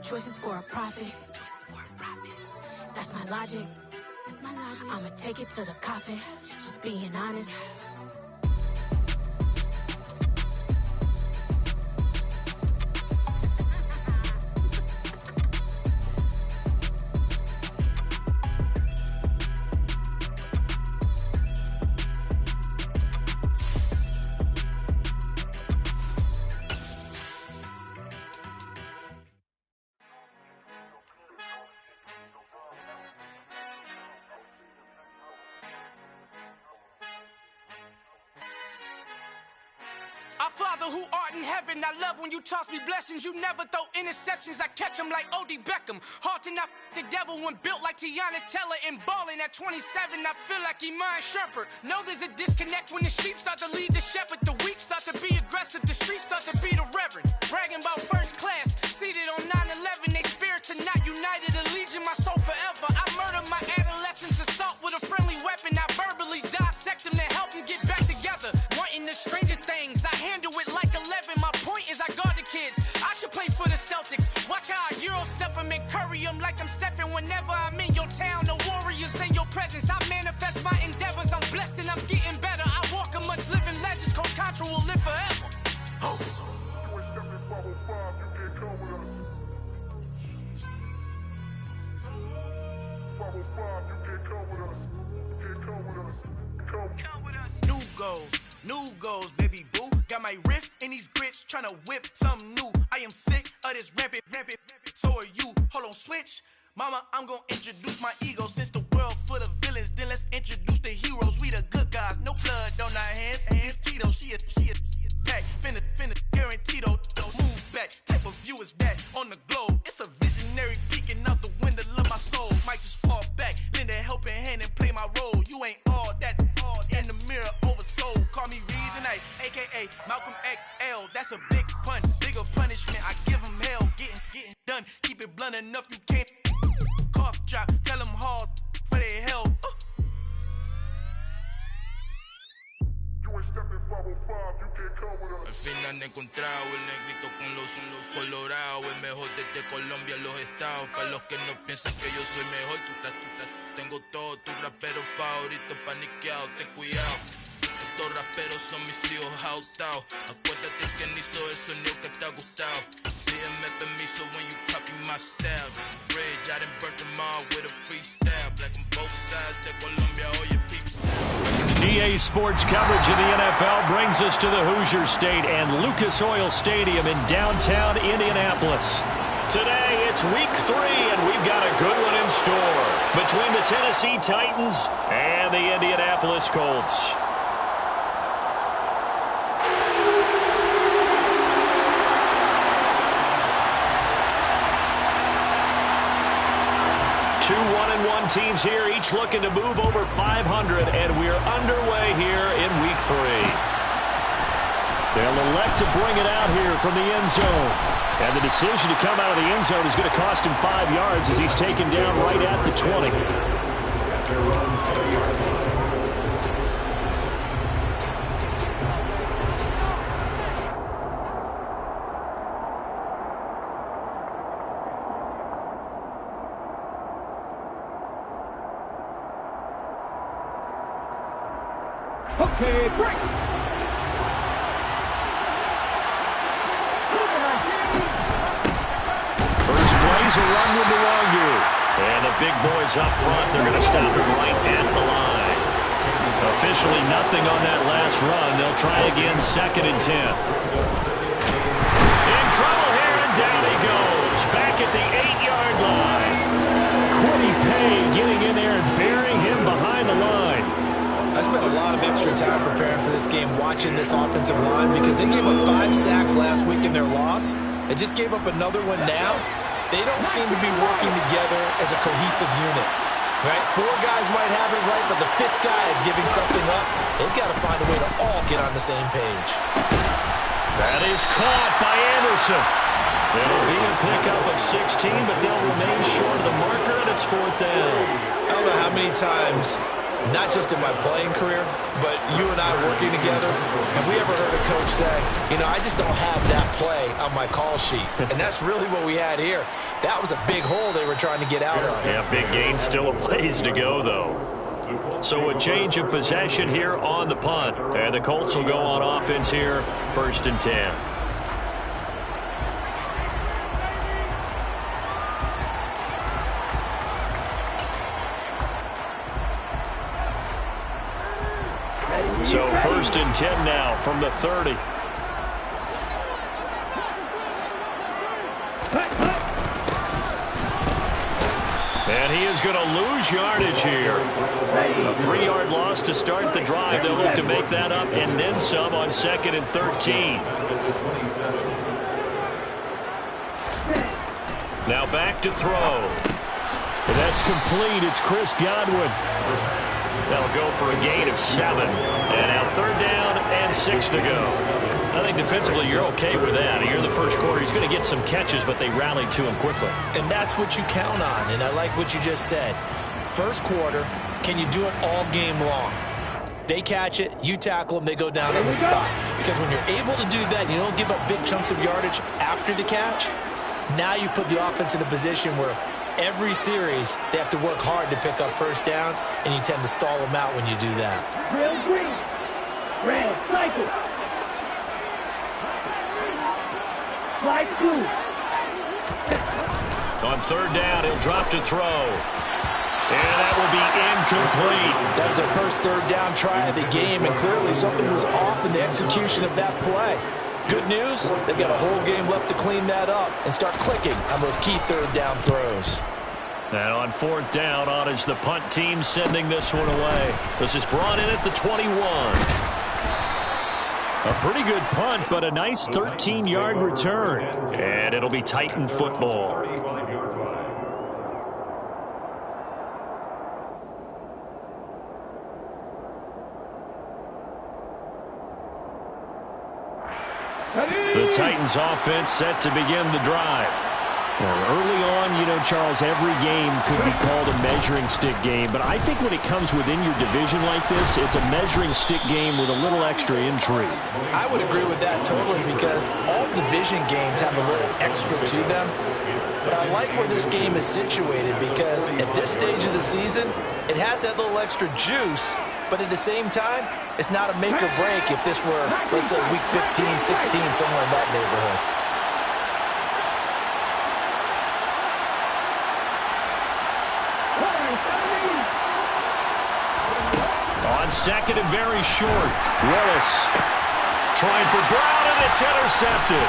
choices for a profit. That's my logic. I'ma take it to the coffin. Just being honest. Our Father who art in heaven, I love when you toss me blessings. You never throw interceptions, I catch them like O.D. Beckham. Hard to not the devil when built like Tiana Teller and balling at 27. I feel like Iman Shumpert. Know there's a disconnect when the sheep start to lead the shepherd. The weak start to be aggressive, the streets start to be the reverend. Bragging about first class, seated on 9/11. They spirits are not united, a legion, my soul forever. I murdered my adolescence, assault with a friendly weapon. I verbally dissect them to help them get back together. Wanting the stranger things, I handle it like 11. My point is I guard the kids. I should play for the Celtics. Watch how I Euro step them and curry them like I'm stepping. Whenever I'm in your town, the warriors in your presence. I manifest my endeavors. I'm blessed and I'm getting better. I walk amongst living legends. Coach Contra will live forever. Oh. New goals, baby boo. Got my wrist in these grits, tryna whip something new. I am sick of this rampant. So are you. Hold on, switch. Mama, I'm gonna introduce my ego. Since the world full of villains, then let's introduce the heroes. We the good guys, no blood on our hands. Hands Tito, she a pack. Finna, guarantee don't move back. Type of view is that on the globe. It's a visionary peeking out the window of my soul. Might just fall back, lend a helping hand and play my role. You ain't all that in the mirror oversold. Call me Reason A, aka Malcolm XL. That's a big pun, bigger punishment. I give him hell, getting done. Keep it blunt enough, you can't cough drop. Tell them hard for their health. Al fin han encontrado el negrito con los colorados, el mejor desde Colombia, los estados. Para los que no piensan que yo soy mejor, tengo todo, tu rapero favorito paniqueado, ten cuidado. Estos raperos son mis hijos jautados. Acuérdate que ni hizo el sonido que te ha gustado. Pídeme permiso when you copy my style. This bridge, I done burnt them all with a freestyle. Black on both sides, de Colombia, all your peeps now. EA Sports coverage of the NFL brings us to the Hoosier State and Lucas Oil Stadium in downtown Indianapolis. Today, it's week 3, and we've got a good one in store between the Tennessee Titans and the Indianapolis Colts. Two 1-1 teams here, each looking to move over 500, and we're underway here in week 3. They'll elect to bring it out here from the end zone. And the decision to come out of the end zone is going to cost him 5 yards as he's taken down right at the 20. Okay, break. First plays a run with the Longu. And the big boys up front, they're going to stop him right at the line. Officially nothing on that last run. They'll try again, 2nd and 10. In trouble here, and down he goes. Back at the 8-yard line. Quiddy Pay getting in there and burying him behind the line. I spent a lot of extra time preparing for this game watching this offensive line because they gave up 5 sacks last week in their loss. They just gave up another one now. They don't seem to be working together as a cohesive unit. Right? 4 guys might have it right, but the 5th guy is giving something up. They've got to find a way to all get on the same page. That is caught by Anderson. It'll be a pickup of 16, but they'll remain short of the marker, and it's 4th down. I don't know how many times not just in my playing career, but you and I working together, have we ever heard a coach say, you know, I just don't have that play on my call sheet? And that's really what we had here. That was a big hole they were trying to get out of. Yeah, big gain, still a ways to go, though. So a change of possession here on the punt. And the Colts will go on offense here, 1st and 10. So 1st and 10 now from the 30. And he is going to lose yardage here. A 3-yard loss to start the drive. They'll look to make that up and then some on 2nd and 13. Now back to throw. That's complete. It's Chris Godwin. They'll go for a gain of 7. And now 3rd down and 6 to go. I think defensively you're okay with that. Here in the first quarter, he's going to get some catches, but they rallied to him quickly. And that's what you count on, and I like what you just said. First quarter, can you do it all game long? They catch it, you tackle them, they go down on the spot. Because when you're able to do that, you don't give up big chunks of yardage after the catch, now you put the offense in a position where every series, they have to work hard to pick up first downs, and you tend to stall them out when you do that. Real green. Red, cycle. Slide 2. On 3rd down, he'll drop to throw. And that will be incomplete. That was their first 3rd down try of the game, and clearly something was off in the execution of that play. Good news, they've got a whole game left to clean that up and start clicking on those key 3rd down throws. And on 4th down, on is the punt team sending this one away. This is brought in at the 21. A pretty good punt, but a nice 13-yard return. And it'll be Titan football. The Titans offense set to begin the drive. Well, early on, you know, Charles, every game could be called a measuring stick game, but I think when it comes within your division like this, it's a measuring stick game with a little extra intrigue. I would agree with that totally, because all division games have a little extra to them. But I like where this game is situated, because at this stage of the season, it has that little extra juice, but at the same time, it's not a make or break if this were, let's say, week 15, 16, somewhere in that neighborhood. On 2nd and very short, Willis trying for Brown, and it's intercepted.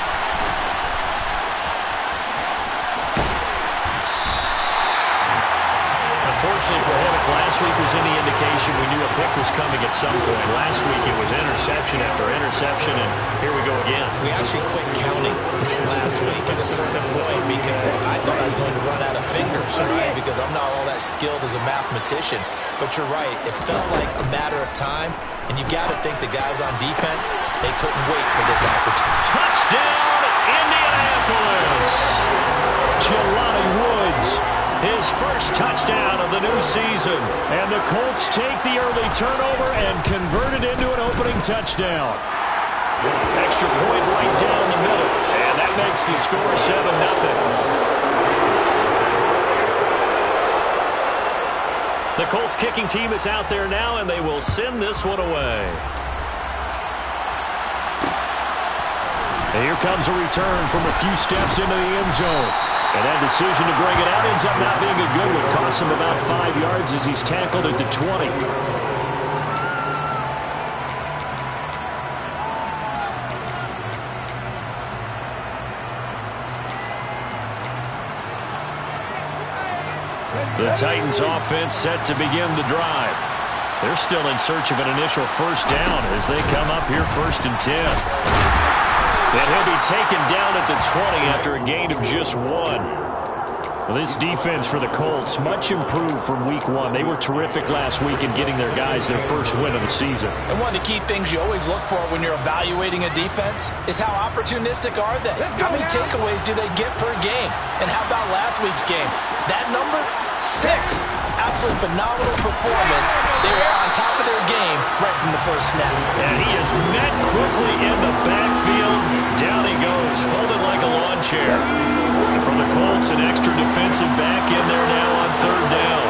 Unfortunately for him, if last week was any indication, we knew a pick was coming at some point. Last week it was interception after interception, and here we go again. We actually quit counting last week at a certain point because I thought I was going to run out of fingers, right? Because I'm not all that skilled as a mathematician. But you're right. It felt like a matter of time, and you got to think the guys on defense, they couldn't wait for this opportunity. Touchdown, Indianapolis! Jelani Woods. His first touchdown of the new season. And the Colts take the early turnover and convert it into an opening touchdown. Extra point right down the middle. And that makes the score 7-0. The Colts kicking team is out there now, and they will send this one away. And here comes a return from a few steps into the end zone. And that decision to bring it out ends up not being a good one. Costs him about 5 yards as he's tackled at the 20. The Titans offense set to begin the drive. They're still in search of an initial first down as they come up here 1st and 10. And he'll be taken down at the 20 after a gain of just 1. Well, this defense for the Colts, much improved from week 1. They were terrific last week in getting their guys their first win of the season. And one of the key things you always look for when you're evaluating a defense is how opportunistic are they? How many takeaways do they get per game? And how about last week's game? That number, 6. absolutely phenomenal performance. They were on top of their game right from the first snap. And he is met quickly in the backfield. Down he goes, folded like a lawn chair. And from the Colts, an extra defensive back in there now on third down.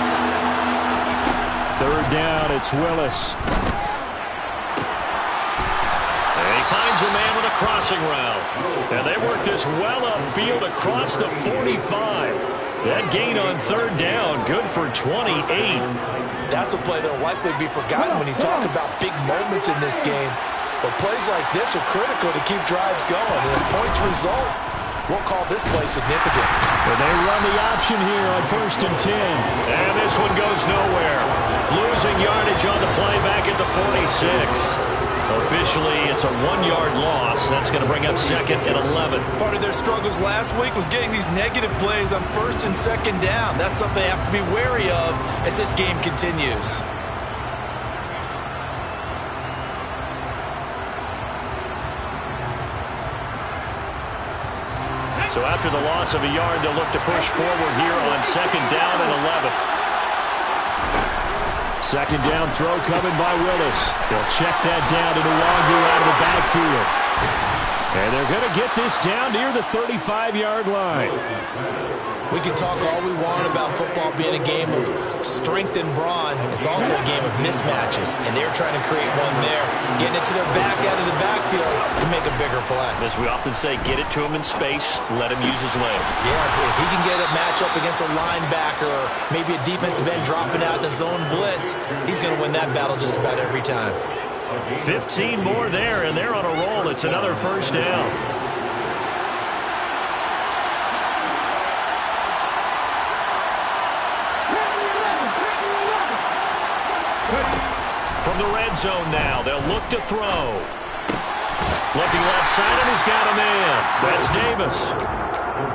Third down, it's Willis. And he finds a man with a crossing route. And they work this well upfield across the 45. That gain on third down, good for 28. That's a play that will likely be forgotten when you talk about big moments in this game. But plays like this are critical to keep drives going. And if points result, we'll call this play significant. And they run the option here on 1st and 10. And this one goes nowhere. Losing yardage on the play back at the 46. Officially, it's a 1-yard loss. That's going to bring up 2nd and 11. Part of their struggles last week was getting these negative plays on 1st and 2nd down. That's something they have to be wary of as this game continues. So after the loss of a yard, they'll look to push forward here on 2nd down and 11. 2nd down throw coming by Willis. They'll check that down to Nwangu out of the backfield. And they're going to get this down near the 35-yard line. We can talk all we want about football being a game of strength and brawn. It's also a game of mismatches, and they're trying to create one there, getting it to their back out of the backfield to make a bigger play. As we often say, get it to him in space, let him use his legs. Yeah, if he can get a matchup against a linebacker or maybe a defensive end dropping out in a zone blitz, he's going to win that battle just about every time. 15 more there, and they're on a roll. It's another 1st down. From the red zone now, they'll look to throw. Looking left side, and he's got a man. That's Davis.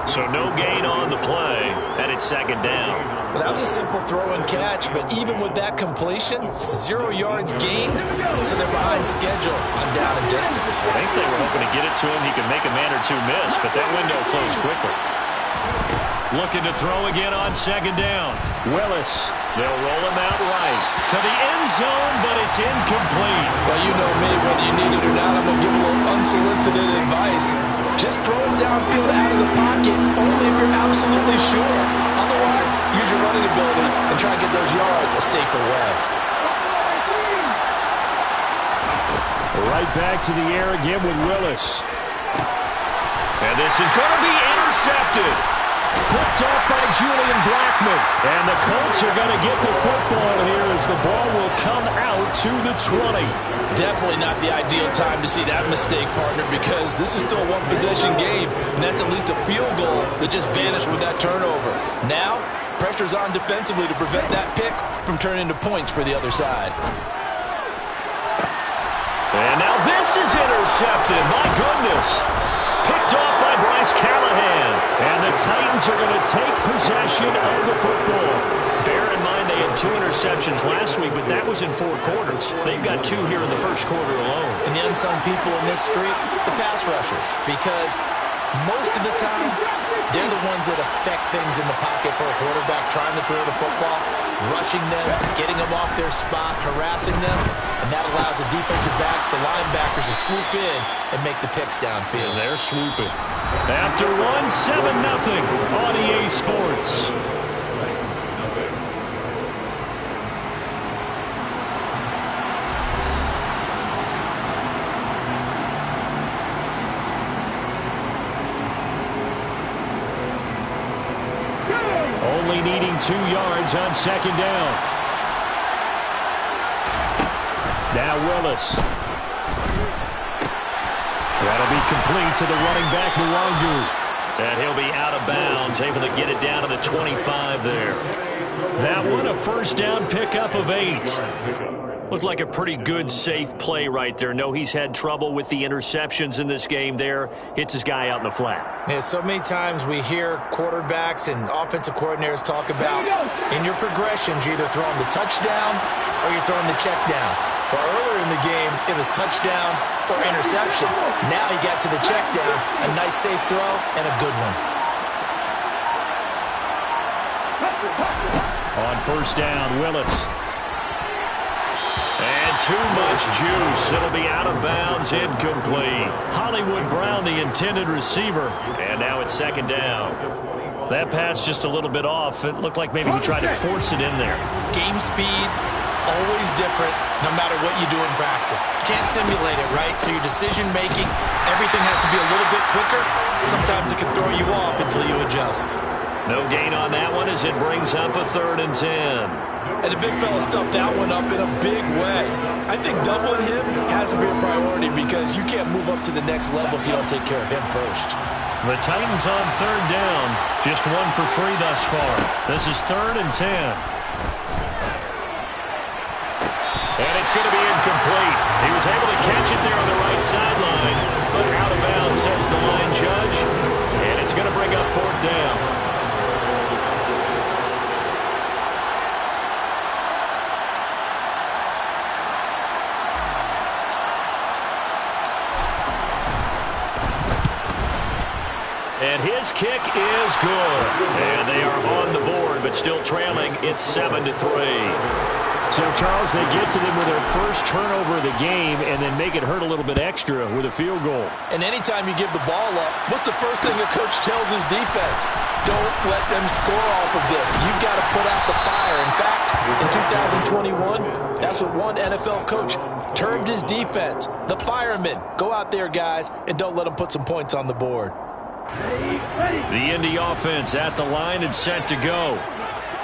So no gain on the play, and it's 2nd down. Well, that was a simple throw and catch, but even with that completion, 0 yards gained, so they're behind schedule on down and distance. I think they were hoping to get it to him. He could make a man or two miss, but that window closed quickly. Looking to throw again on 2nd down. Willis. They'll roll him out right to the end zone, but it's incomplete. Well, you know me, whether you need it or not, I'm going to give a little unsolicited advice. Just throw it downfield out of the pocket, only if you're absolutely sure. Otherwise, use your running ability and try and get those yards a safer way. Right back to the air again with Willis. And this is going to be intercepted. Picked up by Julian Blackman. And the Colts are going to get the football here as the ball will come out to the 20. Definitely not the ideal time to see that mistake, partner, because this is still a one-possession game, and that's at least a field goal that just vanished with that turnover. Now, pressure's on defensively to prevent that pick from turning into points for the other side. And now this is intercepted. My goodness. Picked off by Bryce Callahan. And the Titans are going to take possession of the football. Bear in mind they had 2 interceptions last week, but that was in 4 quarters. They've got 2 here in the first quarter alone. And the unsung people in this streak, the pass rushers, because most of the time, they're the ones that affect things in the pocket for a quarterback trying to throw the football, rushing them, getting them off their spot, harassing them, and that allows the defensive backs, the linebackers, to swoop in and make the picks downfield. And they're swooping. After 7-0 on EA Sports. Only needing 2 yards on 2nd down. Now Willis. That'll be complete to the running back, Nwangu. And he'll be out of bounds, able to get it down to the 25 there. That one, a 1st down pickup of 8. Looked like a pretty good, safe play right there. No, he's had trouble with the interceptions in this game there. Hits his guy out in the flat. Yeah, so many times we hear quarterbacks and offensive coordinators talk about in your progressions, you're either throwing the touchdown or you're throwing the check down. But earlier in the game, it was touchdown or interception. Now he got to the check down, a nice safe throw, and a good one. On first down. Willis. And too much juice. It'll be out of bounds, incomplete. Hollywood Brown, the intended receiver. And now it's second down. That pass just a little bit off. It looked like maybe he tried to force it in there. Game speed, always different, no matter what you do in practice. You can't simulate it, right? So your decision-making, everything has to be a little bit quicker. Sometimes it can throw you off until you adjust. No gain on that one as it brings up a 3rd and 10. And the big fella stuffed that one up in a big way. I think doubling him has to be a priority because you can't move up to the next level if you don't take care of him first. The Titans on 3rd down. Just 1 for 3 thus far. This is 3rd and 10. And it's going to be incomplete. He was able to catch it there on the right sideline, but out of bounds, says the line judge. And it's going to bring up 4th down. And his kick is good. And they are on the board, but still trailing. It's 7-3. So, Charles, they get to them with their first turnover of the game and then make it hurt a little bit extra with a field goal. And anytime you give the ball up, what's the first thing a coach tells his defense? Don't let them score off of this. You've got to put out the fire. In fact, in 2021, that's what one NFL coach termed his defense. The firemen. Go out there, guys, and don't let them put some points on the board. The Indy offense at the line and set to go.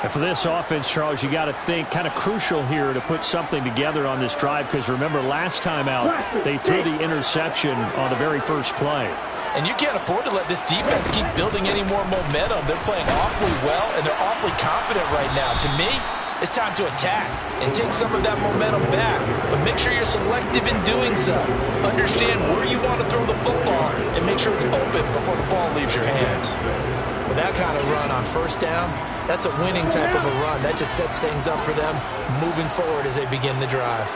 And for this offense, Charles, you got to think kind of crucial here to put something together on this drive because remember last time out they threw the interception on the very first play. And you can't afford to let this defense keep building any more momentum. They're playing awfully well and they're awfully confident right now. To me, it's time to attack and take some of that momentum back. But make sure you're selective in doing so. Understand where you want to throw the football and make sure it's open before the ball leaves your hands. With that kind of run on first down, that's a winning type of a run. That just sets things up for them moving forward as they begin the drive.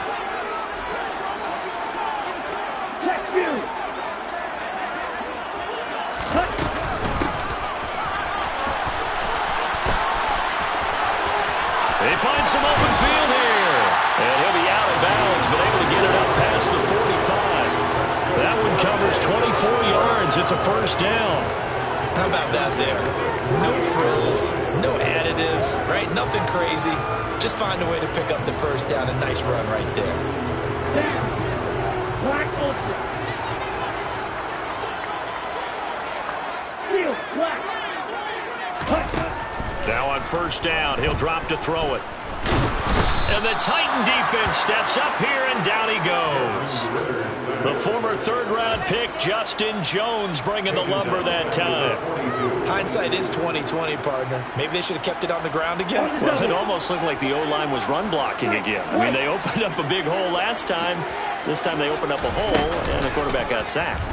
They find some open field here. And he'll be out of bounds, but able to get it up past the 45. That one covers 24 yards. It's a first down. How about that there? No frills, no additives, right? Nothing crazy. Just find a way to pick up the first down. A nice run right there. Black ultra. Field black. Now on first down, he'll drop to throw it. And the Titan defense steps up here, and down he goes. The former third-round pick, Justin Jones, bringing the lumber that time. Hindsight is 20/20, partner. Maybe they should have kept it on the ground again. Well, it almost looked like the O-line was run blocking again. I mean, they opened up a big hole last time. This time they opened up a hole, and the quarterback got sacked.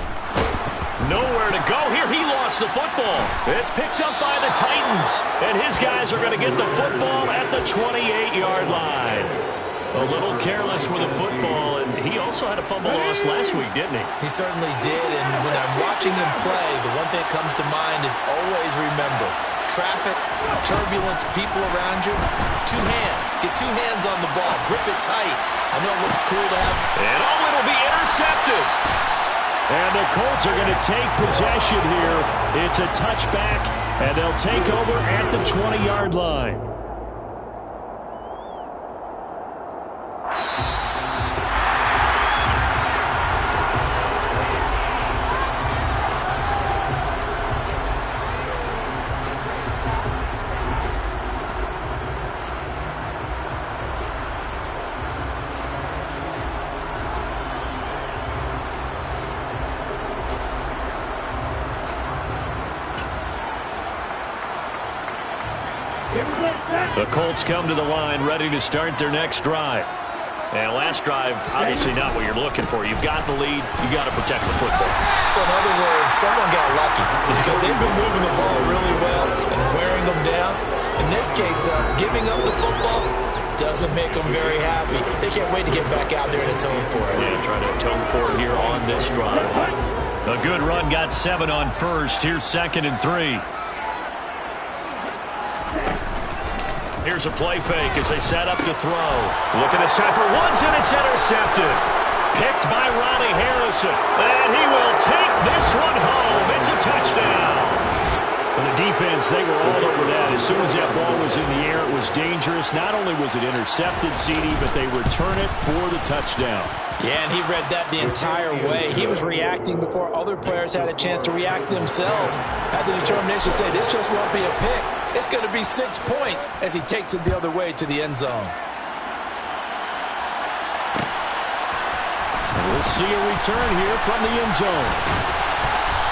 Nowhere to go here. He lost the football. It's picked up by the Titans. And his guys are going to get the football at the 28-yard line. A little careless with the football, and he also had a fumble loss last week, didn't he? He certainly did, and when I'm watching him play, the one thing that comes to mind is always remember, traffic, turbulence, people around you, two hands. Get two hands on the ball. Grip it tight. I know it looks cool to have. And it'll be intercepted. And the Colts are going to take possession here. It's a touchback, and they'll take over at the 20-yard line. The Colts come to the line ready to start their next drive. And last drive, obviously not what you're looking for. You've got the lead. You've got to protect the football. So in other words, someone got lucky because they've been moving the ball really well and wearing them down. In this case, though, giving up the football doesn't make them very happy. They can't wait to get back out there and atone for it. Yeah, trying to atone for it here on this drive. A good run, got 7 on first. Here's 2nd and 3. Here's a play fake as they set up to throw. Looking this time for Woods, and it's intercepted. Picked by Ronnie Harrison. And he will take this one home. It's a touchdown. And the defense, they were all over that. As soon as that ball was in the air, it was dangerous. Not only was it intercepted, CD, but they return it for the touchdown. Yeah, and he read that the entire way. He was reacting before other players had a chance to react themselves. Had the determination to say, this just won't be a pick. It's going to be 6 points as he takes it the other way to the end zone. And we'll see a return here from the end zone.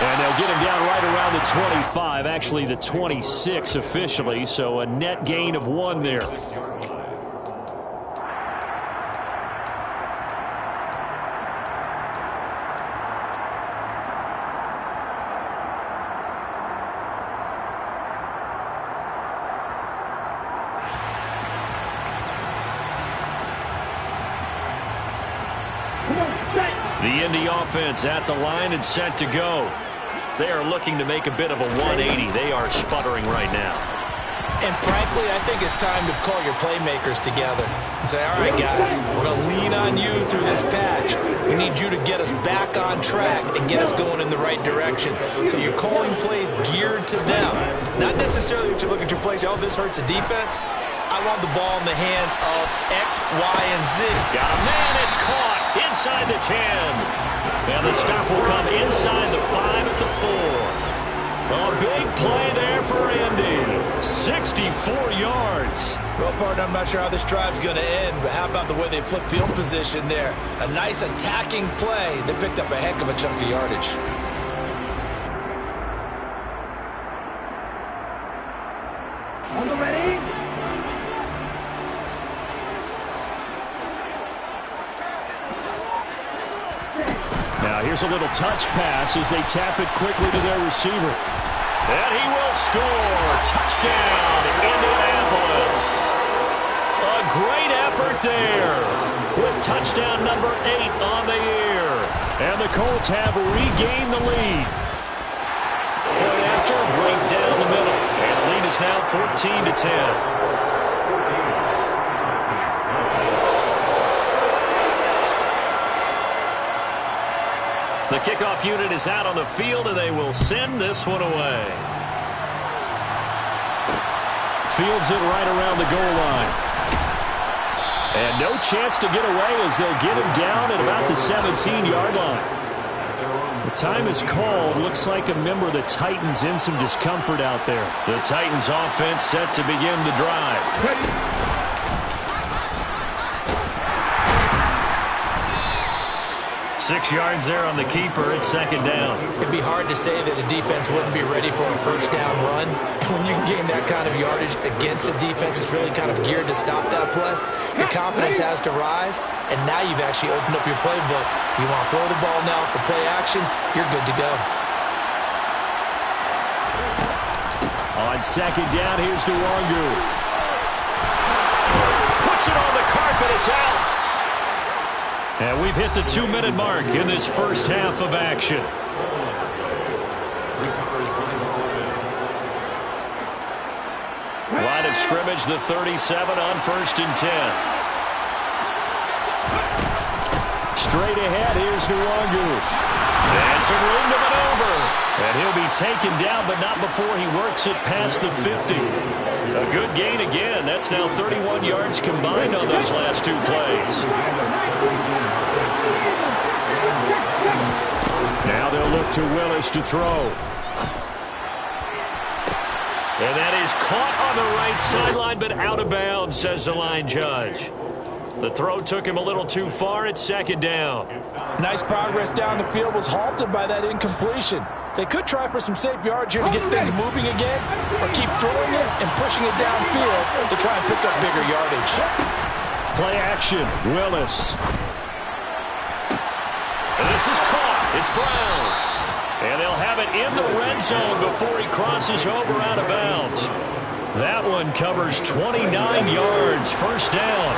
And they'll get him down right around the 25, actually the 26 officially, so a net gain of 1 there. The Indy offense at the line and set to go. They are looking to make a bit of a 180. They are sputtering right now. And frankly, I think it's time to call your playmakers together and say, all right, guys, we're going to lean on you through this patch. We need you to get us back on track and get us going in the right direction. So you're calling plays geared to them. Not necessarily that you look at your plays, oh, this hurts the defense. I want the ball in the hands of X, Y, and Z. Got a man, it's caught inside the 10. And the stop will come inside the 5 at the 4. A big play there for Indy. 64 yards. Well, partner, I'm not sure how this drive's going to end, but how about the way they flip field position there? A nice attacking play. They picked up a heck of a chunk of yardage. On the ready? Now here's a little touch pass as they tap it quickly to their receiver. And he will score. Touchdown, Indianapolis. A great effort there with touchdown number 8 on the year. And the Colts have regained the lead. Point after, right down the middle. And the lead is now 14-10. The kickoff unit is out on the field, and they will send this one away. Fields it right around the goal line. And no chance to get away as they'll get him down at about the 17-yard line. The time is called. Looks like a member of the Titans in some discomfort out there. The Titans offense set to begin the drive. Ready? 6 yards there on the keeper. It's second down. It'd be hard to say that a defense wouldn't be ready for a first down run. When you can gain that kind of yardage against a defense that's really kind of geared to stop that play, your confidence has to rise, and now you've actually opened up your playbook. If you want to throw the ball now for play action, you're good to go. On second down, here's Nwangu. Puts it on the carpet. It's out. And we've hit the 2-minute mark in this first half of action. Line of scrimmage, the 37 on 1st and 10. Straight ahead, here's Nwangu. And some room to maneuver. And he'll be taken down, but not before he works it past the 50. A good gain again. That's now 31 yards combined on those last 2 plays. Now they'll look to Willis to throw. And that is caught on the right sideline, but out of bounds, says the line judge. The throw took him a little too far. It's second down. Nice progress down the field, was halted by that incompletion. They could try for some safe yards here to get things moving again, or keep throwing it and pushing it downfield to try and pick up bigger yardage. Play action, Willis. And this is caught. It's Brown. And they'll have it in the red zone before he crosses over out of bounds. That one covers 29 yards, first down.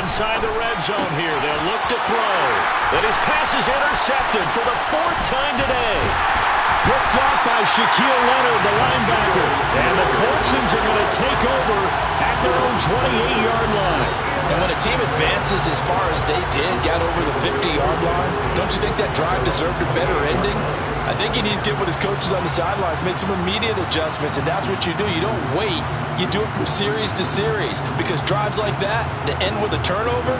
Inside the red zone here. They'll look to throw. And his pass is intercepted for the 4th time today. Picked off by Shaquille Leonard, the linebacker. And the Coltsons are going to take over at their own 28-yard line. And when a team advances as far as they did, got over the 50-yard line, don't you think that drive deserved a better ending? I think he needs to get with his coaches on the sidelines, make some immediate adjustments, and that's what you do. You don't wait. You do it from series to series, because drives like that end with a turnover,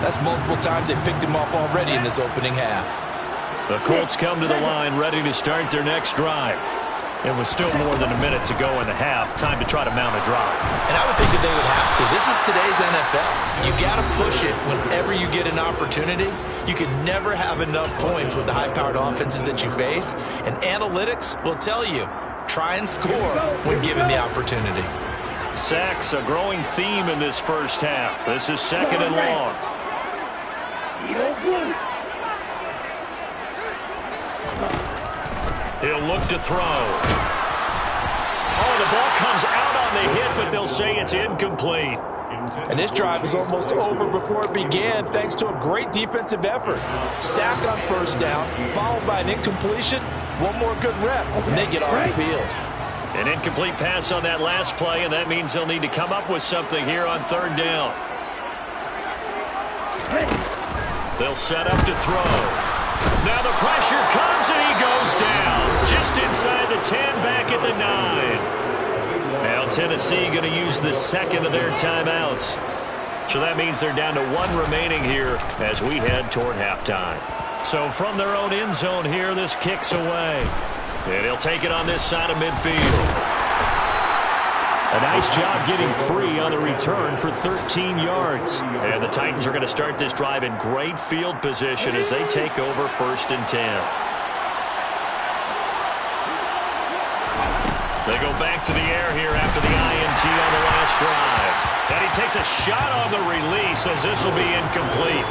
that's multiple times they picked him off already in this opening half. The Colts come to the line ready to start their next drive. It was still more than a minute to go in the half. Time to try to mount a drive. And I would think that they would have to. This is today's NFL. You got to push it whenever you get an opportunity. You can never have enough points with the high-powered offenses that you face. And analytics will tell you, try and score when given the opportunity. Sacks, a growing theme in this first half. This is 2nd and long. He'll look to throw. Oh, the ball comes out on the hit, but they'll say it's incomplete. And this drive is almost over before it began, thanks to a great defensive effort. Sack on first down, followed by an incompletion. One more good rep, and they get off the field. An incomplete pass on that last play, and that means they'll need to come up with something here on 3rd down. They'll set up to throw. Now the pressure comes, and he goes down. Just inside the 10, back at the 9. Now Tennessee going to use the 2nd of their timeouts. So that means they're down to 1 remaining here as we head toward halftime. So from their own end zone here, this kicks away. And he'll take it on this side of midfield. A nice job getting free on the return for 13 yards. And the Titans are going to start this drive in great field position as they take over 1st and 10. They go back to the air here after the INT on the last drive. And he takes a shot on the release as this will be incomplete.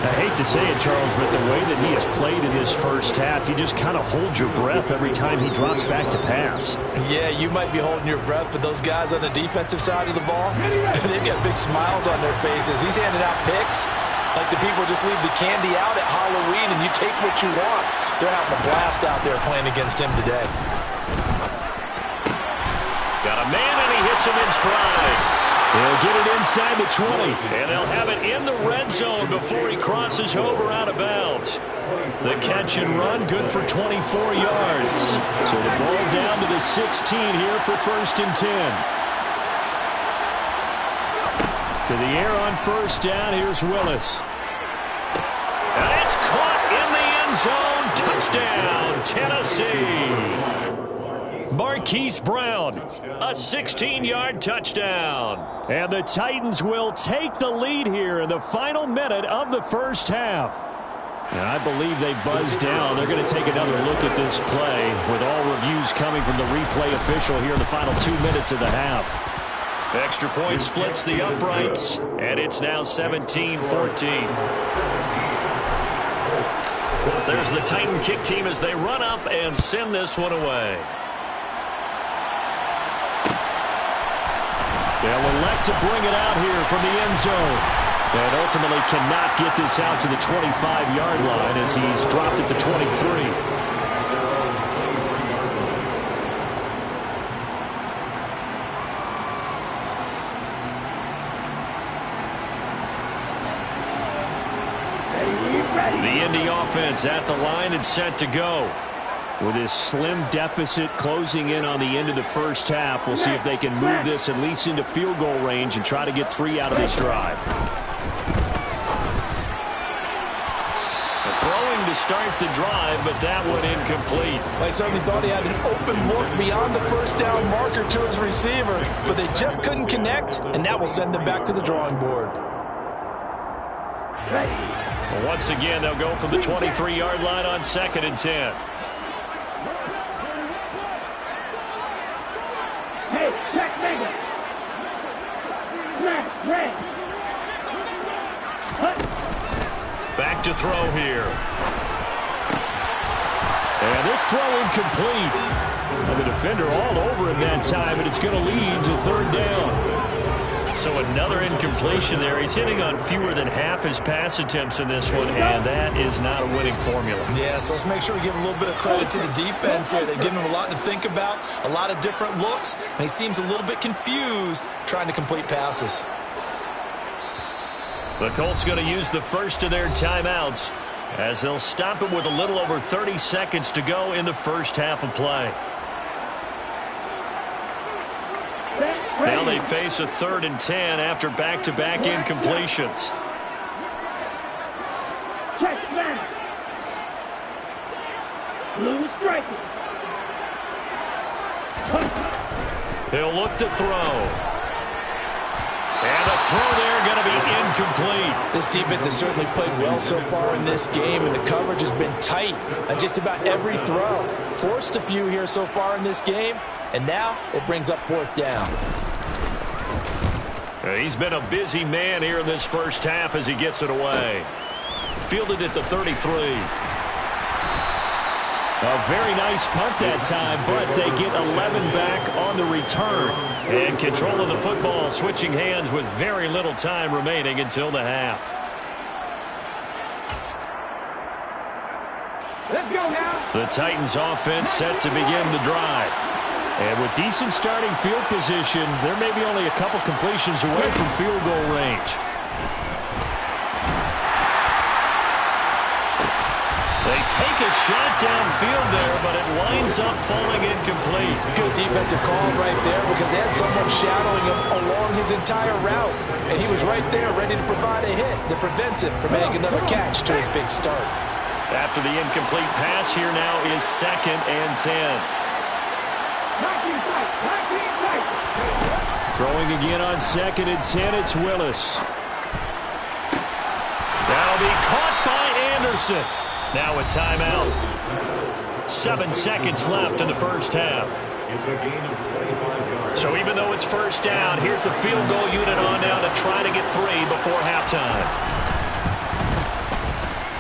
I hate to say it, Charles, but the way that he has played in this first half, you just kind of hold your breath every time he drops back to pass. Yeah, you might be holding your breath, but those guys on the defensive side of the ball, they've got big smiles on their faces. He's handing out picks like the people just leave the candy out at Halloween and you take what you want. They're having a blast out there playing against him today. Got a man, and he hits him in stride. They'll get it inside the 20. And they'll have it in the red zone before he crosses over out of bounds. The catch and run, good for 24 yards. So the ball down to the 16 here for 1st and 10. To the air on 1st down, here's Willis. And it's caught in the end zone. Touchdown, Tennessee. Marquise Brown, a 16-yard touchdown. And the Titans will take the lead here in the final minute of the first half. And I believe they buzzed down. They're going to take another look at this play with all reviews coming from the replay official here in the final 2 minutes of the half. Extra point splits the uprights, and it's now 17-14. There's the Titan kick team as they run up and send this one away. They'll elect to bring it out here from the end zone. And ultimately cannot get this out to the 25-yard line as he's dropped at the 23. The Indy offense at the line and set to go. With his slim deficit closing in on the end of the first half, we'll see if they can move this at least into field goal range and try to get 3 out of this drive. Throwing to start the drive, but that one incomplete. I certainly thought he had an open look beyond the first down marker to his receiver, but they just couldn't connect, and that will send them back to the drawing board. Well, once again, they'll go from the 23-yard line on 2nd and 10. Hey, check, nigga. Back to throw here. And this throw incomplete. And the defender all over him that time, and it's going to lead to 3rd down. So another incompletion there. He's hitting on fewer than half his pass attempts in this one, and that is not a winning formula. Yeah, so let's make sure we give a little bit of credit to the defense here. They've given him a lot to think about, a lot of different looks, and he seems a little bit confused trying to complete passes. The Colts going to use the first of their timeouts as they'll stop it with a little over 30 seconds to go in the first half of play. Now they face a 3rd and 10 after back-to-back incompletions. Check man. Blue striker. He'll look to throw. And the throw there going to be incomplete. This defense has certainly played well so far in this game, and the coverage has been tight on just about every throw. Forced a few here so far in this game, and now it brings up 4th down. He's been a busy man here in this first half as he gets it away. Fielded at the 33. A very nice punt that time, but they get 11 back on the return. And control of the football switching hands with very little time remaining until the half. Let's go now. The Titans offense set to begin the drive. And with decent starting field position, they're maybe only a couple completions away from field goal range. They take a shot downfield there, but it winds up falling incomplete. Good defensive call right there because they had someone shadowing him along his entire route. And he was right there ready to provide a hit that prevents him from making another catch to his big start. After the incomplete pass, here now is 2nd and 10. Throwing again on 2nd and 10, it's Willis. That'll be caught by Anderson. Now a timeout. 7 seconds left in the first half. So even though it's first down, here's the field goal unit on now to try to get 3 before halftime.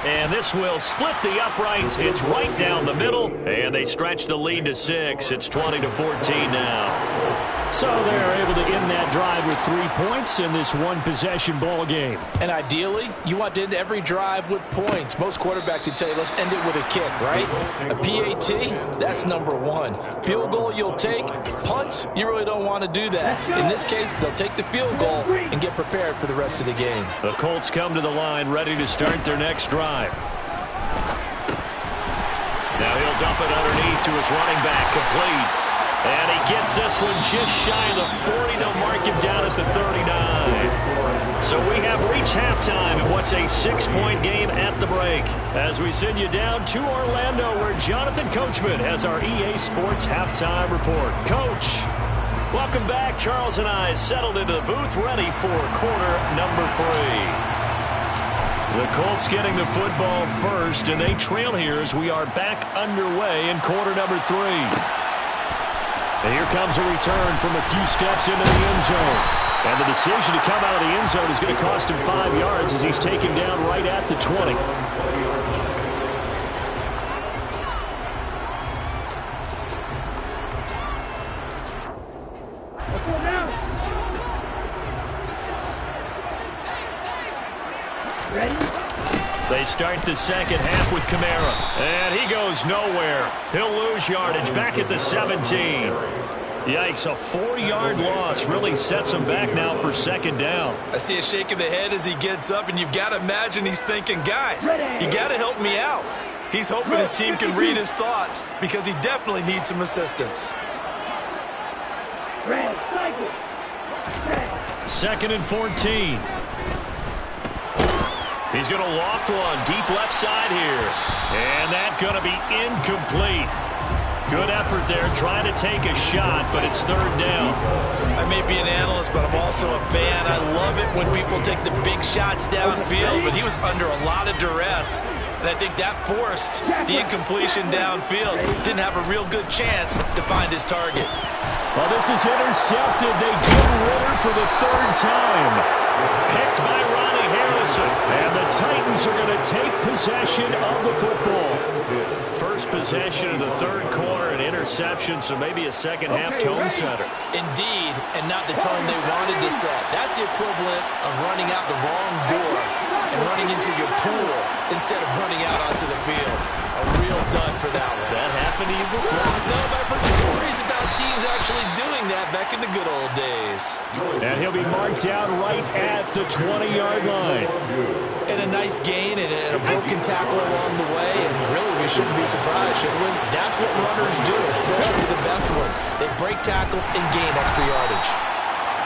And this will split the uprights. It's right down the middle, and they stretch the lead to 6. It's 20-14 now. So they're able to end that drive with 3 points in this one-possession ball game. And ideally, you want to end every drive with points. Most quarterbacks would tell you, let's end it with a kick, right? A PAT, that's number 1. Field goal you'll take. Punts, you really don't want to do that. In this case, they'll take the field goal and get prepared for the rest of the game. The Colts come to the line ready to start their next drive. Now he'll dump it underneath to his running back, complete. And he gets this one just shy of the 40. They'll mark him down at the 39. So we have reached halftime in what's a 6-point game at the break. As we send you down to Orlando, where Jonathan Coachman has our EA Sports halftime report. Coach, welcome back. Charles and I settled into the booth, ready for quarter number 3. The Colts getting the football first, and they trail here as we are back underway in quarter number 3. And here comes a return from a few steps into the end zone. And the decision to come out of the end zone is going to cost him 5 yards as he's taken down right at the 20. Let's go now. Ready? They start the second half with Kamara. And he goes nowhere. He'll lose yardage back at the 17. Yikes, a 4-yard loss really sets him back now for 2nd down. I see a shake of the head as he gets up, and you've got to imagine he's thinking, guys, you got to help me out. He's hoping his team can read his thoughts because he definitely needs some assistance. 2nd and 14. He's going to loft one deep left side here. And that's going to be incomplete. Good effort there trying to take a shot, but it's 3rd down. I may be an analyst, but I'm also a fan. I love it when people take the big shots downfield, but he was under a lot of duress. And I think that forced the incompletion downfield. Didn't have a real good chance to find his target. Well, this is intercepted. They get Ritter for the 3rd time. Picked by Ronnie Harris whistle. And the Titans are going to take possession of the football. First possession of the third quarter, an interception, so maybe a second-half tone setter. Indeed, and not the tone they wanted to set. That's the equivalent of running out the wrong door and running into your pool instead of running out onto the field. A real dud for that one. Has that happened to you before? No, but I've heard stories about teams actually doing that back in the good old days. And he'll be marked down right at the 20-yard line. And a nice gain and a broken tackle along the way. And really, we shouldn't be surprised, should we? That's what runners do, especially the best ones. They break tackles and gain extra yardage.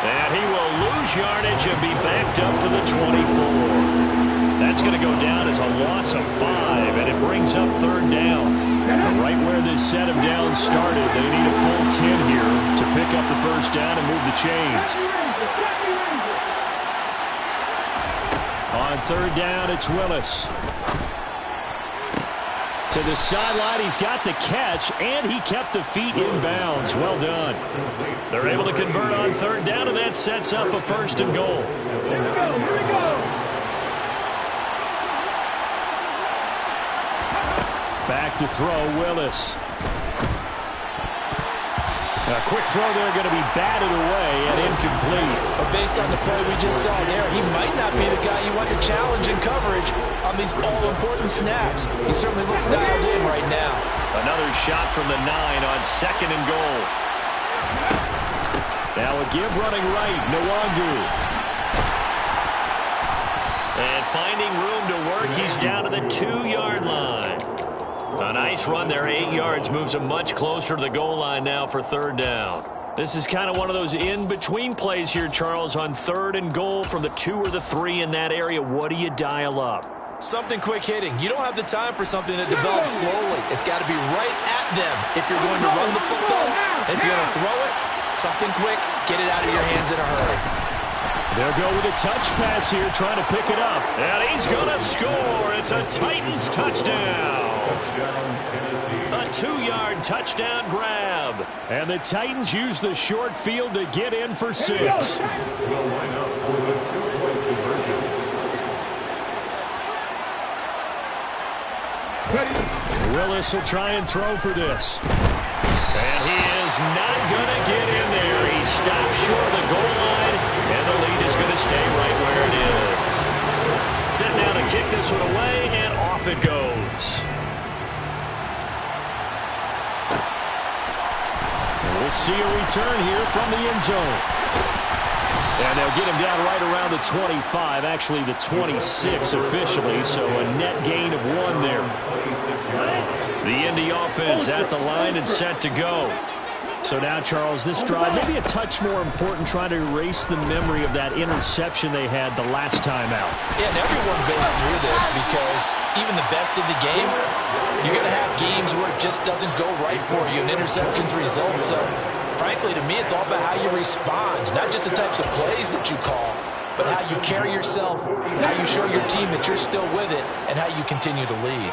And he will lose yardage and be backed up to the 24. That's going to go down as a loss of 5, and it brings up third down. And right where this set him down started, they need a full 10 here to pick up the first down and move the chains. On third down, it's Willis. To the sideline, he's got the catch, and he kept the feet in bounds. Well done. They're able to convert on third down, and that sets up a first and goal. Here we go. Back to throw, Willis. A quick throw there, going to be batted away and incomplete. But based on the play we just saw there, he might not be the guy you want to challenge in coverage on these all-important snaps. He certainly looks dialed in right now. Another shot from the 9 on second and goal. Now a give running right, Nwangu. And finding room to work, he's down to the 2-yard line. A nice run there, 8 yards, moves him much closer to the goal line now for third down. This is kind of one of those in-between plays here, Charles, on third and goal from the 2 or the 3 in that area. What do you dial up? Something quick hitting. You don't have the time for something that develops slowly. It's got to be right at them if you're going to run the football. And if you're going to throw it, something quick, get it out of your hands in a hurry. They'll go with a touch pass here, trying to pick it up. And he's going to score. It's a Titans touchdown. A 2-yard touchdown grab. And the Titans use the short field to get in for 6. Will line up for the 2-point conversion. Willis will try and throw for this. And he is not going to get in there. He stopped short of the goal line, and the lead is going to stay right where it is. Set down to kick this one away, and off it goes. We'll see a return here from the end zone. And they'll get him down right around the 25, actually the 26 officially, so a net gain of 1 there. The Indy offense at the line and set to go. So now, Charles, this drive, maybe a touch more important, trying to erase the memory of that interception they had the last time out. Yeah, and everyone goes through this because even the best in the game, you're going to have games where it just doesn't go right for you and interceptions result. So, frankly, to me, it's all about how you respond, not just the types of plays that you call, but how you carry yourself, how you show your team that you're still with it, and how you continue to lead.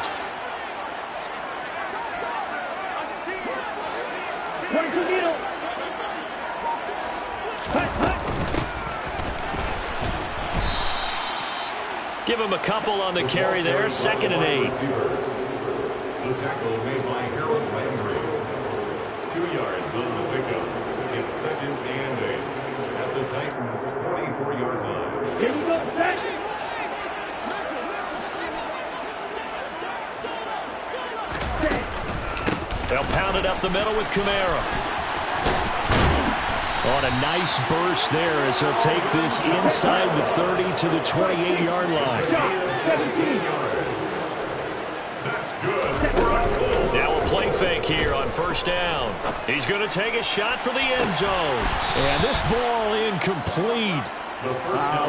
Give him a couple on the carry there, 2nd and 8. The tackle made by Harold Landry. 2 yards on the pickup. It's 2nd and 8 at the Titans' 44-yard line. Here we go, set. They'll pound it up the middle with Kamara. On a nice burst there as he'll take this inside the 30 to the 28-yard line. 17 yards. That's good for a goal. Now a play fake here on first down. He's going to take a shot for the end zone. And this ball incomplete.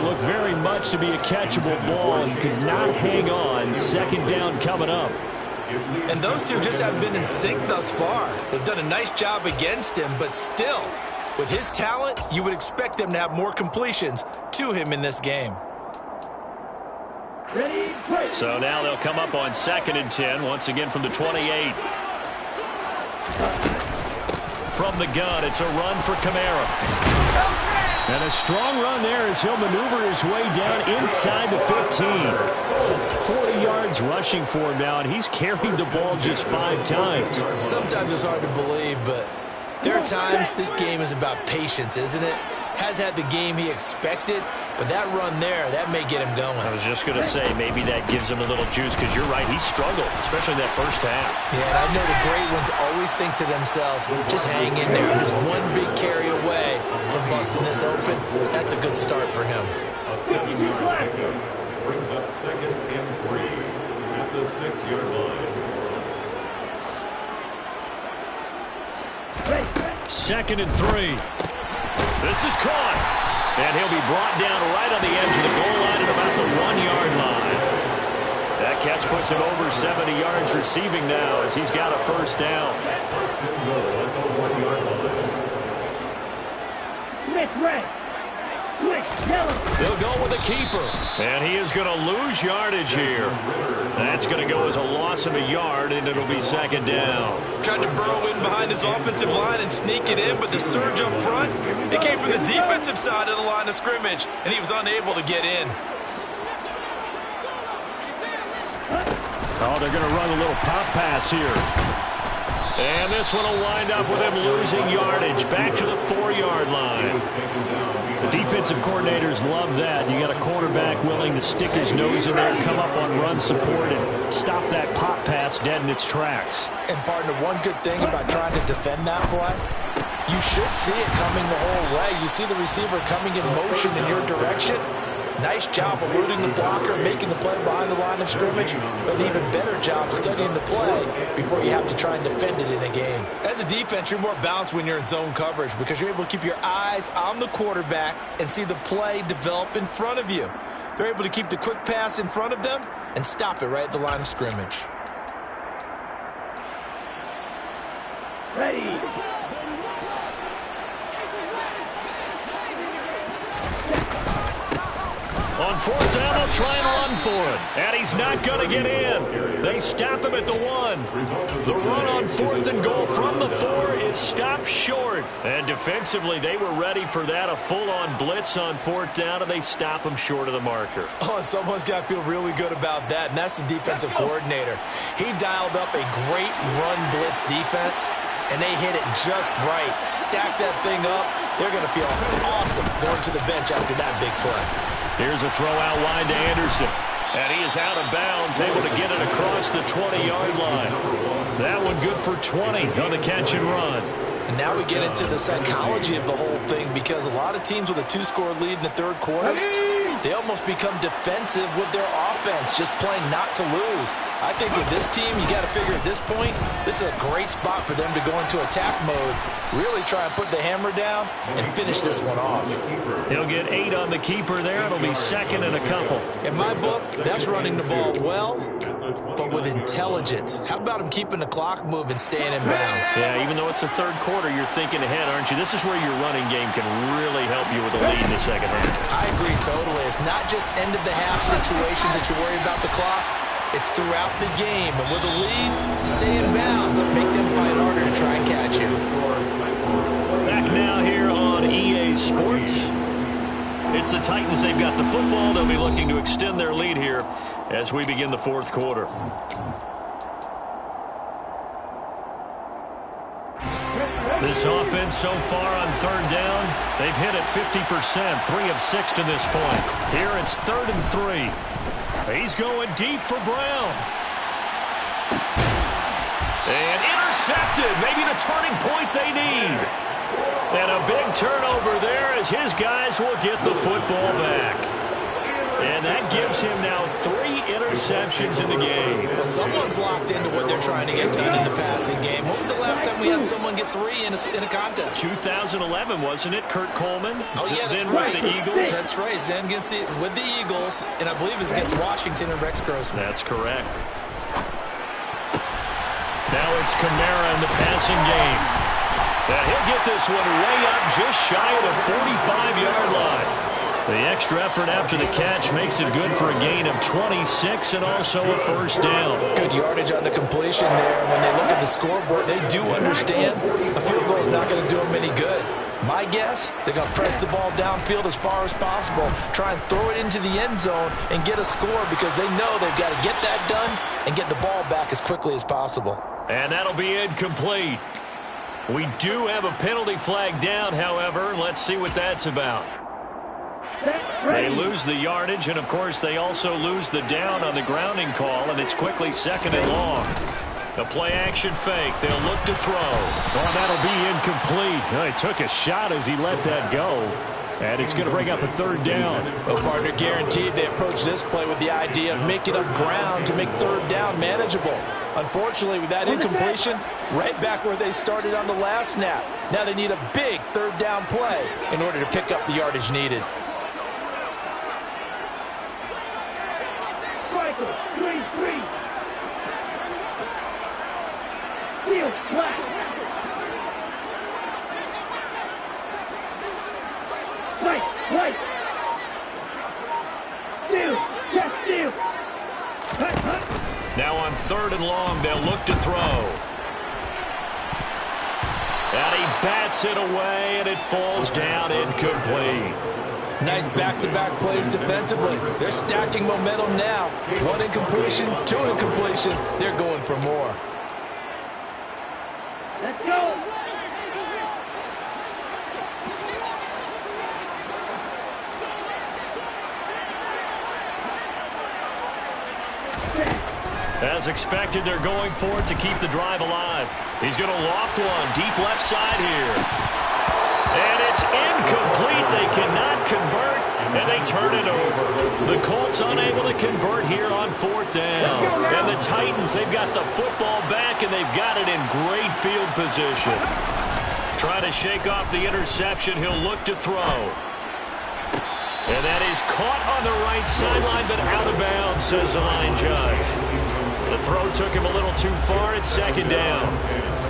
Looked very much to be a catchable ball and could not hang on. 2nd down coming up. And those two just haven't been in sync thus far. They've done a nice job against him, but still, with his talent, you would expect them to have more completions to him in this game. So now they'll come up on 2nd and 10, once again from the 28. From the gun, it's a run for Kamara. And a strong run there as he'll maneuver his way down inside the 15. 40 yards rushing for him now, and he's carried the ball just 5 times. Sometimes it's hard to believe, but there are times this game is about patience, isn't it? Has had the game he expected, but that run there, that may get him going. I was just going to say, maybe that gives him a little juice, because you're right, he struggled, especially that first half. Yeah, and I know the great ones always think to themselves, just hang in there. I'm just one big carry away from busting this open. That's a good start for him. A 7-yard pickup brings up 2nd and 3 at the 6-yard line. 2nd and 3. This is caught. And he'll be brought down right on the edge of the goal line at about the 1-yard line. That catch puts him over 70 yards receiving now as he's got a first down. First and goal at the 1-yard line. Switch red. Switch yellow. They'll go with the keeper. And he is going to lose yardage here. That's going to go as a loss of a yard, and it'll be 2nd down. Tried to burrow in behind his offensive line and sneak it in, but the surge up front, it came from the defensive side of the line of scrimmage, and he was unable to get in. Oh, they're going to run a little pop pass here. And this one will wind up with him losing yardage back to the 4-yard line. The defensive coordinators love that. You got a quarterback willing to stick his nose in there, come up on run support, and stop that pop pass dead in its tracks. And partner, one good thing about trying to defend that play, you should see it coming the whole way. You see the receiver coming in motion in your direction. Nice job eluding the blocker, making the play behind the line of scrimmage, but an even better job studying the play before you have to try and defend it in a game. As a defense, you're more balanced when you're in zone coverage because you're able to keep your eyes on the quarterback and see the play develop in front of you. They're able to keep the quick pass in front of them and stop it right at the line of scrimmage. Ready. On 4th down, they'll try and run for it. And he's not going to get in. They stop him at the 1. The run on 4th and goal from the 4 is stopped short. And defensively, they were ready for that. A full-on blitz on 4th down, and they stop him short of the marker. Oh, and someone's got to feel really good about that, and that's the defensive coordinator. He dialed up a great run blitz defense, and they hit it just right. Stack that thing up. They're going to feel awesome going to the bench after that big play. Here's a throw out wide to Anderson. And he is out of bounds, able to get it across the 20-yard line. That one good for 20 on the catch and run. And now we get into the psychology of the whole thing because a lot of teams with a 2-score lead in the 3rd quarter, they almost become defensive with their offense, just playing not to lose. I think with this team, you got to figure at this point, this is a great spot for them to go into attack mode, really try and put the hammer down and finish this one off. He'll get 8 on the keeper there. It'll be 2nd and a couple. In my book, that's running the ball well, but with intelligence. How about him keeping the clock moving, staying in bounds? Yeah, even though it's the 3rd quarter, you're thinking ahead, aren't you? This is where your running game can really help you with a lead in the 2nd half. I agree totally. It's not just end-of-the-half situations that you worry about the clock. It's throughout the game. And with a lead, stay in bounds. Make them fight harder to try and catch you. Back now here on EA Sports. It's the Titans. They've got the football. They'll be looking to extend their lead here as we begin the 4th quarter. This offense so far on 3rd down, they've hit it 50%, 3 of 6 to this point. Here it's 3rd and 3. He's going deep for Brown. And intercepted. Maybe the turning point they need. And a big turnover there as his guys will get the football back. And that gives him now 3 interceptions in the game. Well, someone's locked into what they're trying to get done in the passing game. When was the last time we had someone get 3 in a contest? 2011, wasn't it? Kurt Coleman? Oh, yeah, that's then right. With the Eagles? That's right. Then with the Eagles, and I believe it's against Washington and Rex Grossman. That's correct. Now it's Kamara in the passing game. And he'll get this one way up just shy of the 45-yard line. The extra effort after the catch makes it good for a gain of 26 and also a first down. Good yardage on the completion there. When they look at the scoreboard, they do understand a field goal is not going to do them any good. My guess, they're going to press the ball downfield as far as possible, try and throw it into the end zone and get a score because they know they've got to get that done and get the ball back as quickly as possible. And that'll be incomplete. We do have a penalty flag down, however. Let's see what that's about. They lose the yardage, and, of course, they also lose the down on the grounding call, and it's quickly 2nd and long. The play-action fake. They'll look to throw. Oh, that'll be incomplete. He took a shot as he let that go. And it's going to bring up a 3rd down. Well, partner, guaranteed they approach this play with the idea of making up ground to make 3rd down manageable. Unfortunately, with that incompletion, right back where they started on the last snap. Now they need a big 3rd down play in order to pick up the yardage needed. Striker, 3-3. Steal, flat. Strike, right. Steal, chest steal. Hut, hut. Now on 3rd and long, they'll look to throw. And he bats it away, and it falls down incomplete. Nice back-to-back plays defensively. They're stacking momentum now. 1 incompletion, 2 incompletion. They're going for more. Let's go. As expected, they're going for it to keep the drive alive. He's going to loft one deep left side here. And it's incomplete. They cannot convert, and they turn it over. The Colts unable to convert here on 4th down. And the Titans, they've got the football back, and they've got it in great field position. Trying to shake off the interception. He'll look to throw. And that is caught on the right sideline, but out of bounds, says the line judge. The throw took him a little too far. It's 2nd down.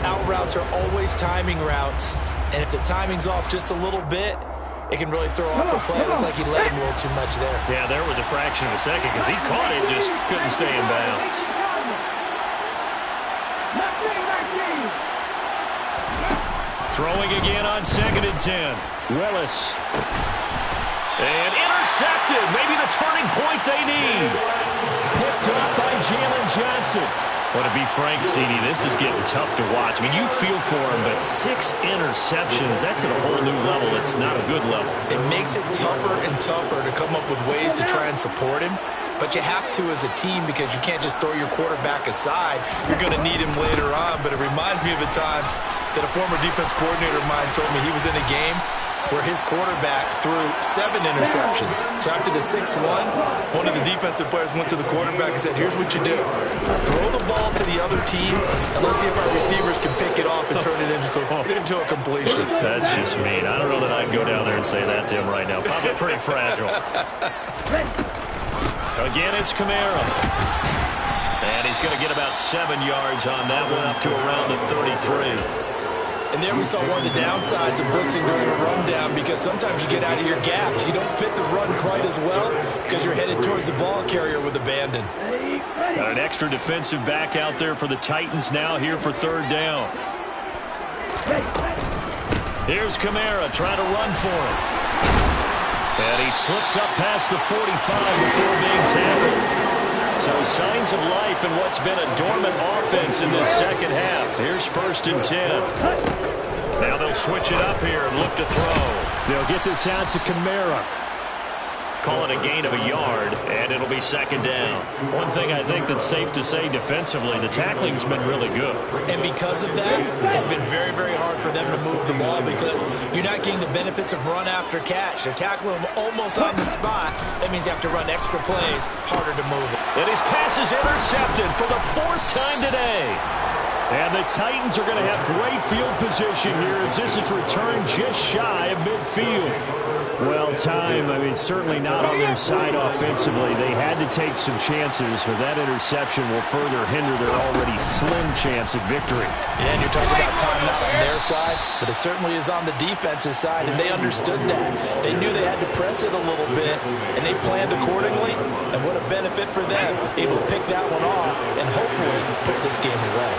Out routes are always timing routes. And if the timing's off just a little bit, it can really throw off the play. It looked like he let him a little too much there. Yeah, there was a fraction of a second because he caught it, just couldn't stay in bounds. Throwing again on 2nd and 10. Willis. And intercepted. Maybe the turning point they need. Picked up by Jalen Johnson. Well, to be frank, CD, this is getting tough to watch. I mean, you feel for him, but 6 interceptions, that's at a whole new level. It's not a good level. It makes it tougher and tougher to come up with ways to try and support him. But you have to as a team because you can't just throw your quarterback aside. You're going to need him later on. But it reminds me of a time that a former defense coordinator of mine told me he was in a game where his quarterback threw 7 interceptions. So after the 6th one of the defensive players went to the quarterback and said, here's what you do. Throw the ball to the other team, and let's see if our receivers can pick it off and turn it into a completion. That's just mean. I don't know that I'd go down there and say that to him right now. Probably pretty fragile. Again, it's Kamara. And he's going to get about 7 yards on that one, up to around the 33. And there we saw one of the downsides of blitzing during a rundown because sometimes you get out of your gaps. You don't fit the run quite as well because you're headed towards the ball carrier with abandon. Got an extra defensive back out there for the Titans now here for 3rd down. Here's Kamara trying to run for it. And he slips up past the 45 before being tackled. So signs of life in what's been a dormant offense in this 2nd half. Here's 1st and 10. Now they'll switch it up here and look to throw. They'll get this out to Kamara. Call it a gain of a yard, and it'll be 2nd down. One thing I think that's safe to say defensively, the tackling's been really good. And because of that, it's been very, very hard for them to move the ball because you're not getting the benefits of run after catch. They're tackling them almost on the spot. That means you have to run extra plays, harder to move it. And his pass is intercepted for the 4th time today. And the Titans are going to have great field position here as this is returned just shy of midfield. Well, time, I mean, certainly not on their side offensively. They had to take some chances, but that interception will further hinder their already slim chance of victory. Yeah, and you're talking about time not on their side, but it certainly is on the defense's side, and they understood that. They knew they had to press it a little bit, and they planned accordingly, and what a benefit for them, able to pick that one off and hopefully put this game away.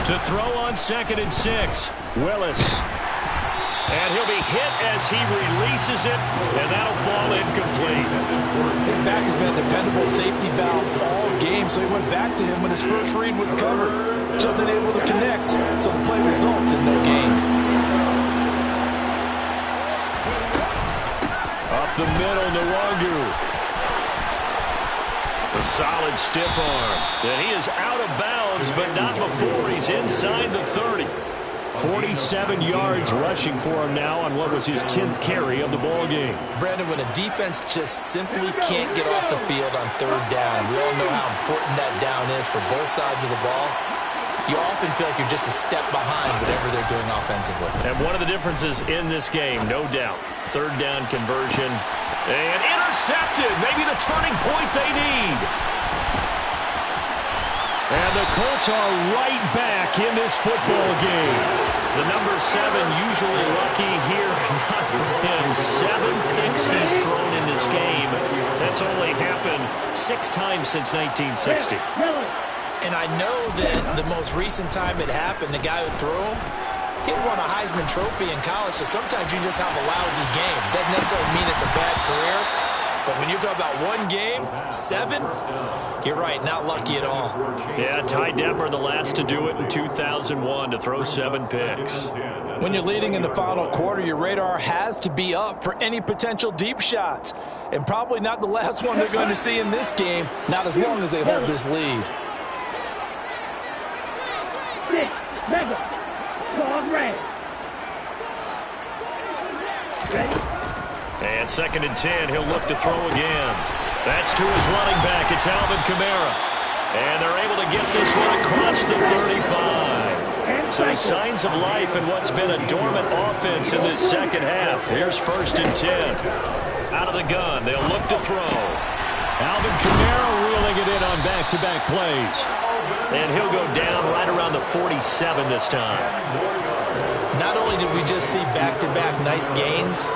To throw on 2nd and 6, Willis. And he'll be hit as he releases it, and that'll fall incomplete. His back has been a dependable safety valve all game, so he went back to him when his first read was covered. Just unable to connect, so the play results in no gain. Up the middle, Nwangu. A solid stiff arm. And he is out of bounds, but not before he's inside the 30. 47 yards rushing for him now on what was his 10th carry of the ball game. Brandon, when a defense just simply can't get off the field on third down, we all know how important that down is for both sides of the ball. You often feel like you're just a step behind whatever they're doing offensively. And one of the differences in this game, no doubt, third down conversion. And intercepted, maybe the turning point they need. And the Colts are right back in this football game. The number 7 usually lucky here, not for him. 7 picks he's thrown in this game. That's only happened 6 times since 1960. And I know that the most recent time it happened, the guy who threw him, he won a Heisman Trophy in college, so sometimes you just have a lousy game. Doesn't necessarily mean it's a bad career, but when you're talking about one game, 7, you're right, not lucky at all. Yeah, Ty Detmer, the last to do it in 2001, to throw 7 picks. When you're leading in the final quarter, your radar has to be up for any potential deep shots, and probably not the last one they're going to see in this game, not as long as they hold this lead. And 2nd and 10, he'll look to throw again. That's to his running back. It's Alvin Kamara. And they're able to get this one across the 35. So signs of life in what's been a dormant offense in this second half. Here's 1st and 10. Out of the gun, they'll look to throw. Alvin Kamara reeling it in on back-to-back plays. And he'll go down right around the 47 this time. Not only did we just see back-to-back nice gains,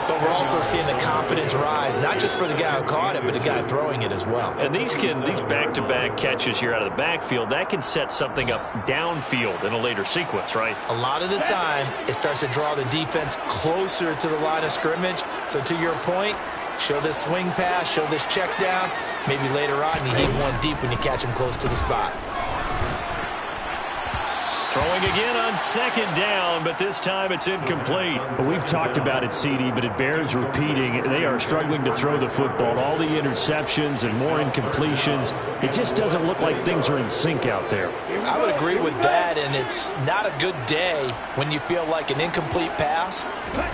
but we're also seeing the confidence rise, not just for the guy who caught it, but the guy throwing it as well. And these back-to-back catches here out of the backfield, that can set something up downfield in a later sequence, right? A lot of the time, it starts to draw the defense closer to the line of scrimmage. So to your point, show this swing pass, show this check down. Maybe later on you heave one deep when you catch him close to the spot. Throwing again on 2nd down, but this time it's incomplete. Well, we've talked about it, CD, but it bears repeating. They are struggling to throw the football. All the interceptions and more incompletions. It just doesn't look like things are in sync out there. I would agree with that, and it's not a good day when you feel like an incomplete pass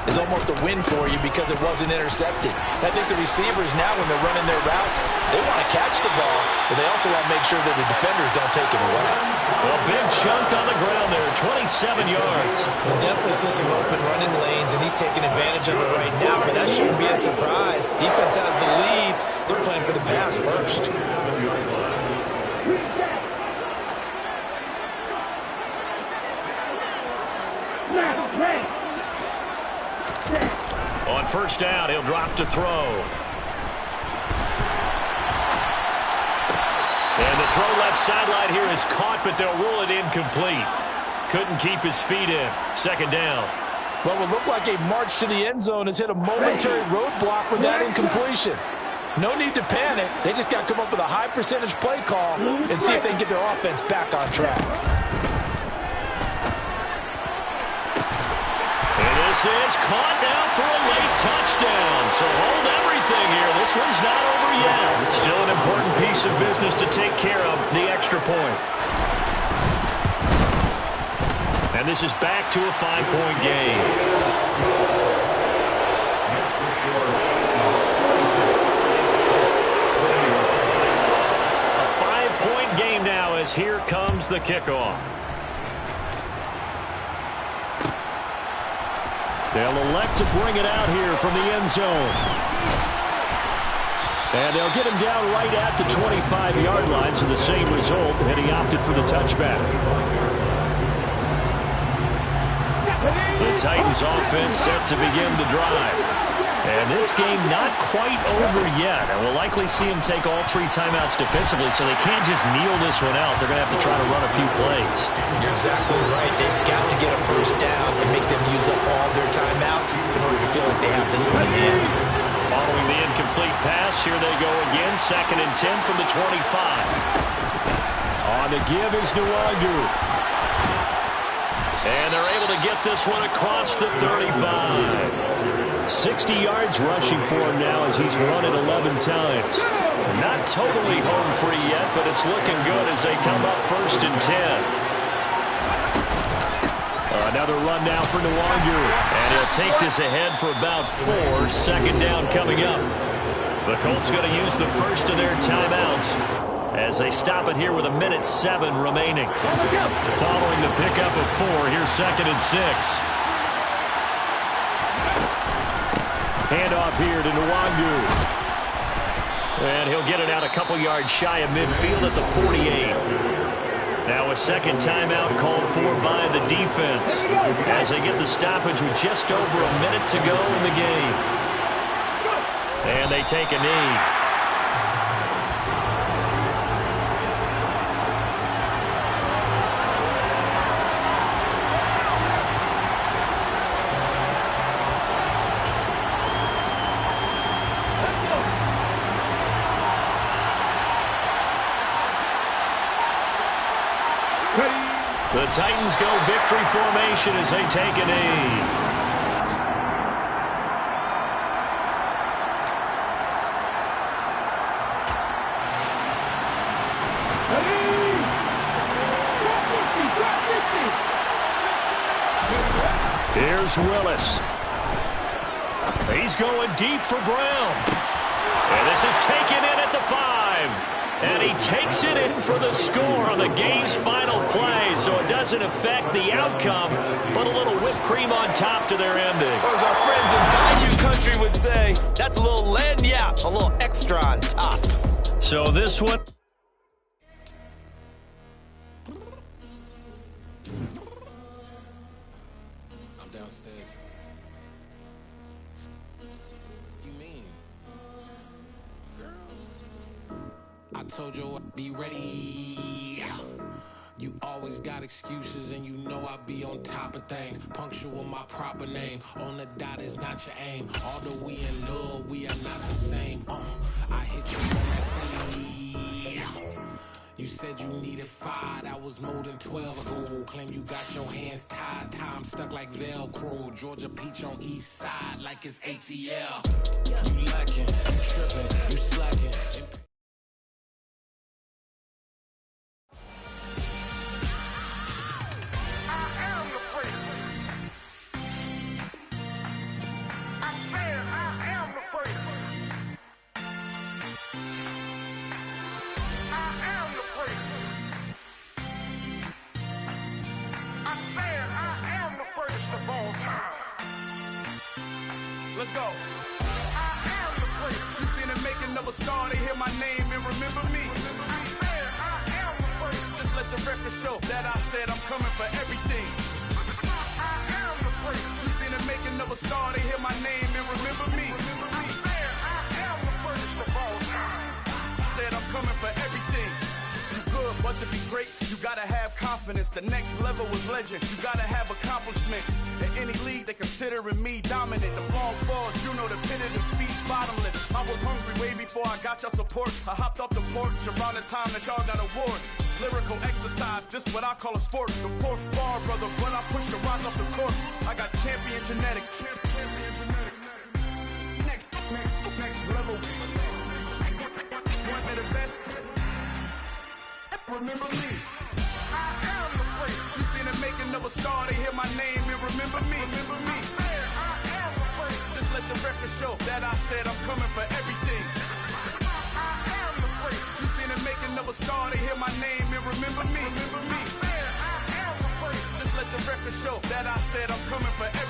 is almost a win for you because it wasn't intercepted. I think the receivers now, when they're running their routes, they want to catch the ball, but they also want to make sure that the defenders don't take it away. Well, big chunk on the ground there, 27 yards. We'll definitely see some open running lanes, and he's taking advantage of it right now, but that shouldn't be a surprise. Defense has the lead. They're playing for the pass first. On 1st down, he'll drop to throw. And the throw left sideline here is caught, but they'll rule it incomplete. Couldn't keep his feet in. 2nd down. What would look like a march to the end zone has hit a momentary roadblock with that incompletion. No need to panic. They just got to come up with a high percentage play call and see if they can get their offense back on track. And this is caught now for a late touchdown. So hold everything here. This one's not over yet. Still an important piece of business to take care of, the extra point. And this is back to a 5-point game. A 5-point game now as here comes the kickoff. They'll elect to bring it out here from the end zone. And they'll get him down right at the 25-yard line, so the same result, and he opted for the touchback. The Titans offense set to begin the drive. And this game not quite over yet. And we'll likely see them take all 3 timeouts defensively, so they can't just kneel this one out. They're going to have to try to run a few plays. You're exactly right. They've got to get a first down and make them use up all their timeouts in order to feel like they have this one in hand. Following the incomplete pass, here they go again. 2nd and 10 from the 25. On the give is Nwangu. And they're able to get this one across the 35. 60 yards rushing for him now as he's run it 11 times. Not totally home free yet, but it's looking good as they come up 1st and 10. Another run now for Nwangu. And he'll take this ahead for about 4. 2nd down coming up. The Colts going to use the first of their timeouts as they stop it here with 1:07 remaining. Following the pickup of 4, here's 2nd and 6. Handoff here to Nwangu. And he'll get it out a couple yards shy of midfield at the 48. Now a 2nd timeout called for by the defense as they get the stoppage with just over a minute to go in the game. And they take a knee. The Titans go victory formation as they take a knee. Here's Willis. He's going deep for Brown. And this is taken in at the 5. And he takes it in for the score on the game's final play, so it doesn't affect the outcome, but a little whipped cream on top to their ending. Or as our friends in Bayou Country would say, that's a little lagniappe, a little extra on top. So this one... I'm downstairs. You mean? I told you I'd be ready. You always got excuses and you know I be on top of things. Punctual my proper name. On the dot is not your aim. Although we in love, we are not the same. I hit you on that city. You said you needed 5, that was more than 12 ago. Claim you got your hands tied, time stuck like Velcro. Georgia Peach on east side like it's ATL. You lacking, you tripping, you slacking. Let's go. You seen the making of a star, they hear my name and remember me. Just let the record show that I said I'm coming for everything. You seen the making of a star, they hear my name and remember me. Said I'm coming for everything. Good, but to be great, you gotta have confidence. The next level was legend. You gotta have accomplishments. In any league, they considering me dominant. The long falls, you know the pit of defeat, bottomless. I was hungry way before I got your support. I hopped off the porch around the time that y'all got awards. Lyrical exercise, this what I call a sport. The 4th bar, brother, when I push the rock off the court. I got champion genetics. Champion genetics. Next level. One of the best. Remember me. I am the place. You seen the making of a star, they hear my name and remember me. Remember me. I am the place. Just let the record show that I said I'm coming for everything. I am the place. You seen the making of a star, they hear my name and remember me. Remember me. I am the place. Just let the record show that I said I'm coming for everything.